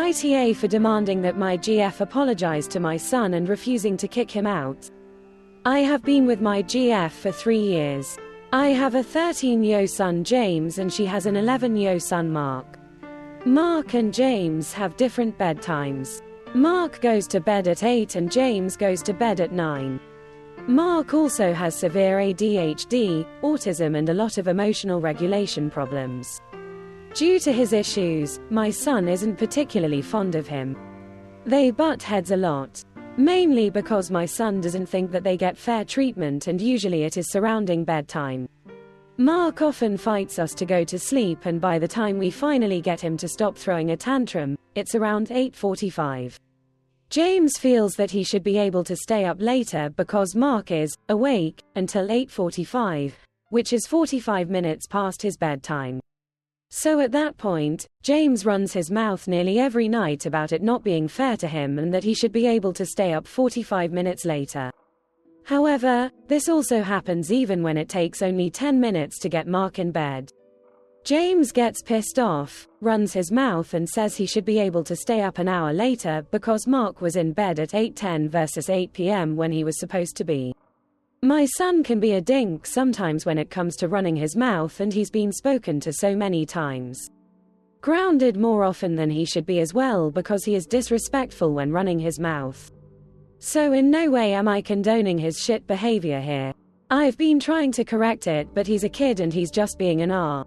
AITA for demanding that my GF apologize to my son and refusing to kick him out. I have been with my GF for 3 years. I have a 13-year-old son James and she has an 11-year-old son Mark. Mark and James have different bedtimes. Mark goes to bed at 8 and James goes to bed at 9. Mark also has severe ADHD, autism and a lot of emotional regulation problems. Due to his issues, my son isn't particularly fond of him. They butt heads a lot. Mainly because my son doesn't think that they get fair treatment and usually it is surrounding bedtime. Mark often fights us to go to sleep and by the time we finally get him to stop throwing a tantrum, it's around 8:45. James feels that he should be able to stay up later because Mark is awake until 8:45, which is 45 minutes past his bedtime. So at that point, James runs his mouth nearly every night about it not being fair to him and that he should be able to stay up 45 minutes later. However, this also happens even when it takes only 10 minutes to get Mark in bed. James gets pissed off, runs his mouth and says he should be able to stay up an hour later because Mark was in bed at 8:10 versus 8 p.m. when he was supposed to be. My son can be a dink sometimes when it comes to running his mouth and he's been spoken to so many times. Grounded more often than he should be as well because he is disrespectful when running his mouth. So in no way am I condoning his shit behavior here. I've been trying to correct it but he's a kid and he's just being an R.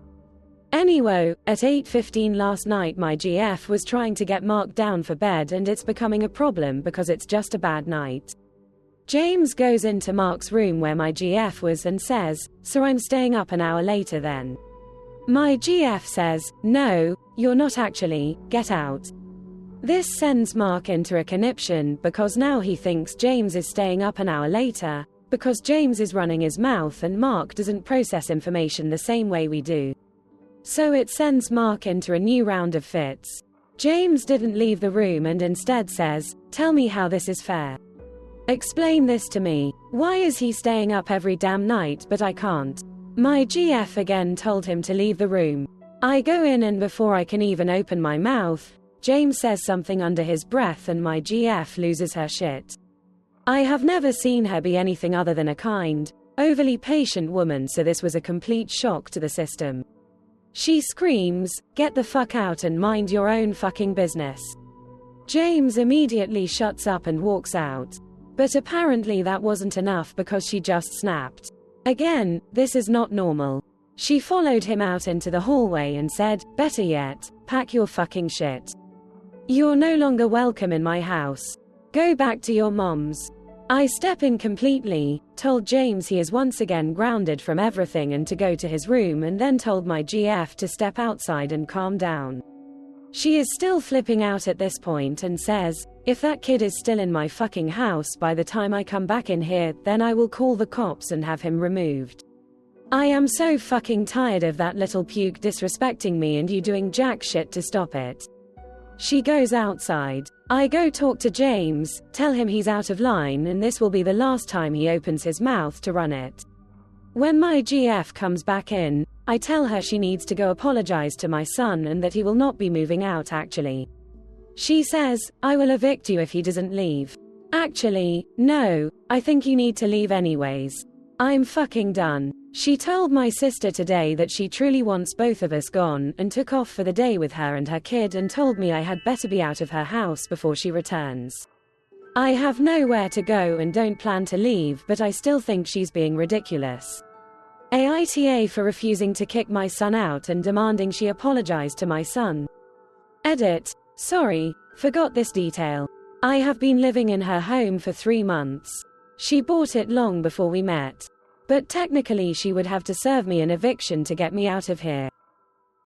Anyway, at 8:15 last night my GF was trying to get Mark down for bed and it's becoming a problem because it's just a bad night. James goes into Mark's room where my GF was and says, "So I'm staying up an hour later then?" My GF says, "No, you're not actually, get out." This sends Mark into a conniption because now he thinks James is staying up an hour later, because James is running his mouth and Mark doesn't process information the same way we do. So it sends Mark into a new round of fits. James didn't leave the room and instead says, "Tell me how this is fair. Explain this to me. Why is he staying up every damn night but I can't?" My GF again told him to leave the room. I go in and before I can even open my mouth, James says something under his breath and my GF loses her shit. I have never seen her be anything other than a kind, overly patient woman, so this was a complete shock to the system. She screams, "Get the fuck out and mind your own fucking business." James immediately shuts up and walks out. But apparently that wasn't enough because she just snapped. Again, this is not normal. She followed him out into the hallway and said, "Better yet, pack your fucking shit. You're no longer welcome in my house. Go back to your mom's." I step in completely, told James he is once again grounded from everything and to go to his room and then told my GF to step outside and calm down. She is still flipping out at this point and says, "If that kid is still in my fucking house by the time I come back in here, then I will call the cops and have him removed. I am so fucking tired of that little puke disrespecting me and you doing jack shit to stop it." She goes outside. I go talk to James, tell him he's out of line and this will be the last time he opens his mouth to run it. When my GF comes back in, I tell her she needs to go apologize to my son and that he will not be moving out actually. She says, "I will evict you if he doesn't leave." Actually, no, I think you need to leave anyways. I'm fucking done. She told my sister today that she truly wants both of us gone and took off for the day with her and her kid and told me I had better be out of her house before she returns. I have nowhere to go and don't plan to leave, but I still think she's being ridiculous. AITA for refusing to kick my son out and demanding she apologize to my son. Edit. Sorry, forgot this detail. I have been living in her home for 3 months. She bought it long before we met. But technically she would have to serve me an eviction to get me out of here.